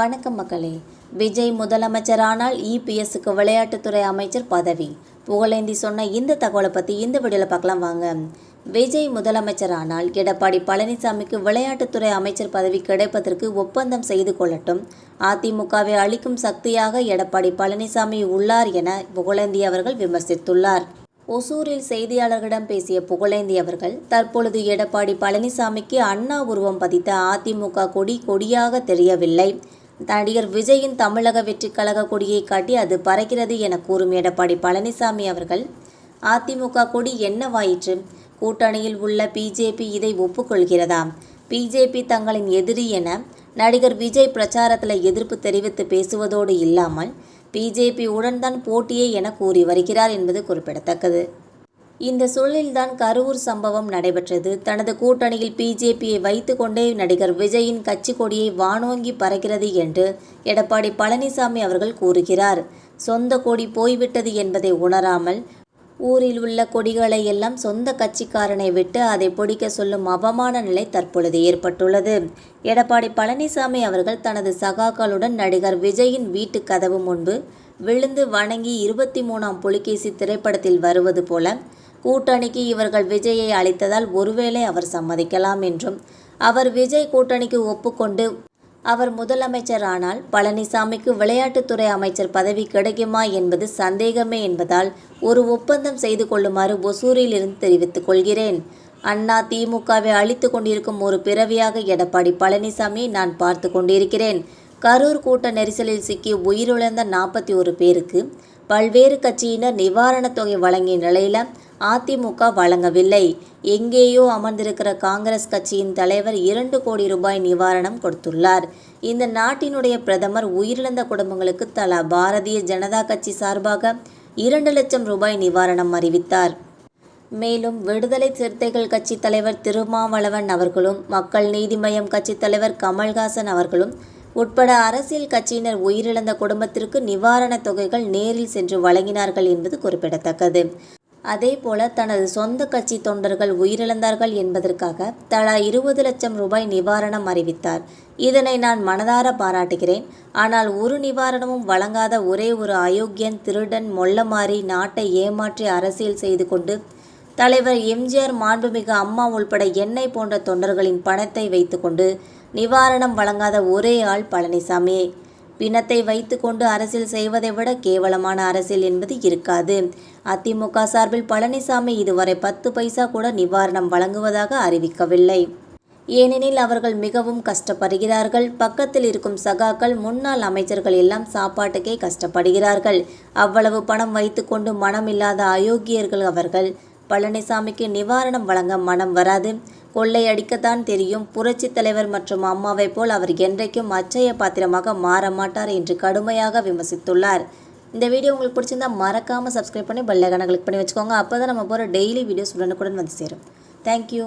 வணக்கம் மக்களே. விஜய் முதலமைச்சரானால் இபிஎஸ்க்கு விளையாட்டுத்துறை அமைச்சர் பதவி. புகழேந்தி சொன்ன இந்த தகவலை பற்றி இந்த வீடியோவில் பார்க்கலாம் வாங்க. விஜய் முதலமைச்சரானால் எடப்பாடி பழனிசாமிக்கு விளையாட்டுத்துறை அமைச்சர் பதவி கிடைப்பதற்கு ஒப்பந்தம் செய்து கொள்ளட்டும். அதிமுகவை அளிக்கும் சக்தியாக எடப்பாடி பழனிசாமி உள்ளார் என புகழேந்தி அவர்கள் விமர்சித்துள்ளார். ஒசூரில் செய்தியாளர்களிடம் பேசிய புகழேந்தி அவர்கள், தற்பொழுது எடப்பாடி பழனிசாமிக்கு அண்ணா உருவம் பதித்த அதிமுக கொடியாக தெரியவில்லை. நடிகர் விஜயின் தமிழக வெற்றிக் கழக கொடியை காட்டி அது பறக்கிறது என கூறும் எடப்பாடி பழனிசாமி அவர்கள், அதிமுக கொடி என்னவாயிற்று? கூட்டணியில் உள்ள பிஜேபி இதை ஒப்புக்கொள்கிறதா? பிஜேபி தங்களின் எதிரி என நடிகர் விஜய் பிரச்சாரத்தில் எதிர்ப்பு தெரிவித்து பேசுவதோடு இல்லாமல் பிஜேபி உடன் தான் போட்டியே என கூறி வருகிறார் என்பது குறிப்பிடத்தக்கது. இந்த சூழலில்தான் கரூர் சம்பவம் நடைபெற்றது. தனது கூட்டணியில் பிஜேபியை வைத்து கொண்டே நடிகர் விஜயின் கட்சி கொடியை வானோங்கி பறக்கிறது என்று எடப்பாடி பழனிசாமி அவர்கள் கூறுகிறார். சொந்த கொடி போய்விட்டது என்பதை உணராமல் ஊரில் உள்ள கொடிகளை எல்லாம் சொந்த கட்சிக்காரனை விட்டு அதை பிடிக்க சொல்லும் அவமான நிலை தற்பொழுது ஏற்பட்டுள்ளது. எடப்பாடி பழனிசாமி அவர்கள் தனது சகாக்களுடன் நடிகர் விஜயின் வீட்டு கதவு முன்பு விழுந்து வணங்கி 23ஆம் புலிகேசி திரைப்படத்தில் வருவது போல கூட்டணிக்கு இவர்கள் விஜயை அளித்ததால் ஒருவேளை அவர் சம்மதிக்கலாம் என்றும், அவர் விஜய் கூட்டணிக்கு ஒப்புக்கொண்டு அவர் முதலமைச்சர் ஆனால் பழனிசாமிக்கு விளையாட்டுத்துறை அமைச்சர் பதவி கிடைக்குமா என்பது சந்தேகமே என்பதால் ஒரு ஒப்பந்தம் செய்து கொள்ளுமாறு ஒசூரில் இருந்து தெரிவித்துக் கொள்கிறேன். அண்ணா திமுகவை அழித்து கொண்டிருக்கும் ஒரு பிறவியாக எடப்பாடி பழனிசாமியை நான் பார்த்து கொண்டிருக்கிறேன். கரூர் கூட்ட நெரிசலில் சிக்கி உயிரிழந்த 41 பேருக்கு பல்வேறு கட்சியினர் நிவாரணத் தொகை வழங்கிய நிலையில் அதிமுக வழங்கவில்லை. எங்கேயோ அமர்ந்திருக்கிற காங்கிரஸ் கட்சியின் தலைவர் 2 கோடி ரூபாய் நிவாரணம் கொடுத்துள்ளார். இந்த நாட்டினுடைய பிரதமர் உயிரிழந்த குடும்பங்களுக்கு தலா பாரதிய ஜனதா கட்சி சார்பாக 2 லட்சம் ரூபாய் நிவாரணம் அறிவித்தார். மேலும் விடுதலை சிறுத்தைகள் கட்சி தலைவர் திருமாவளவன் அவர்களும் மக்கள் நீதி மய்யம் கட்சி தலைவர் கமல்ஹாசன் அவர்களும் உட்பட அரசியல் கட்சியினர் உயிரிழந்த குடும்பத்திற்கு நிவாரணத் தொகைகள் நேரில் சென்று வழங்கினார்கள் என்பது குறிப்பிடத்தக்கது. அதேபோல தனது சொந்த கட்சி தொண்டர்கள் உயிரிழந்தார்கள் என்பதற்காக தலா 20 லட்சம் ரூபாய் நிவாரணம் அறிவித்தார். இதனை நான் மனதார பாராட்டுகிறேன். ஆனால் ஒரு நிவாரணமும் வழங்காத ஒரே ஒரு அயோக்கியன், திருடன், மொள்ளமாரி, நாட்டை ஏமாற்றி அரசியல் செய்து கொண்டு தலைவர் எம்ஜிஆர், மாண்புமிகு அம்மா உள்பட என்னை போன்ற தொண்டர்களின் பணத்தை வைத்துக்கொண்டு நிவாரணம் வழங்காத ஒரே ஆள் பழனிசாமியே. பிணத்தை வைத்து கொண்டு அரசியல் செய்வதை விட கேவலமான அரசியல் என்பது இருக்காது. அதிமுக சார்பில் பழனிசாமி இதுவரை 10 பைசா கூட நிவாரணம் வழங்குவதாக அறிவிக்கவில்லை. ஏனெனில் அவர்கள் மிகவும் கஷ்டப்படுகிறார்கள். பக்கத்தில் இருக்கும் சகாக்கள், முன்னாள் அமைச்சர்கள் எல்லாம் சாப்பாட்டுக்கே கஷ்டப்படுகிறார்கள். அவ்வளவு பணம் வைத்து கொண்டு மனமில்லாத அயோக்கியர்கள் அவர்கள். பழனிசாமிக்கு நிவாரணம் வழங்க மனம் வராது. கொள்ளை அடிக்கத்தான் தெரியும். புரட்சி தலைவர் மற்றும் அம்மாவை போல் அவர் என்றைக்கும் அச்சய பாத்திரமாக மாற மாட்டார் என்று கடுமையாக விமர்சித்துள்ளார். இந்த வீடியோ உங்களுக்கு பிடிச்சிருந்தா மறக்காமல் சப்ஸ்கிரைப் பண்ணி பெல் ஐகானை கிளிக் பண்ணி வச்சுக்கோங்க. அப்போ தான் நம்ம போகிற டெய்லி வீடியோஸ் உடனுக்குடன் வந்து சேரும். தேங்க்யூ.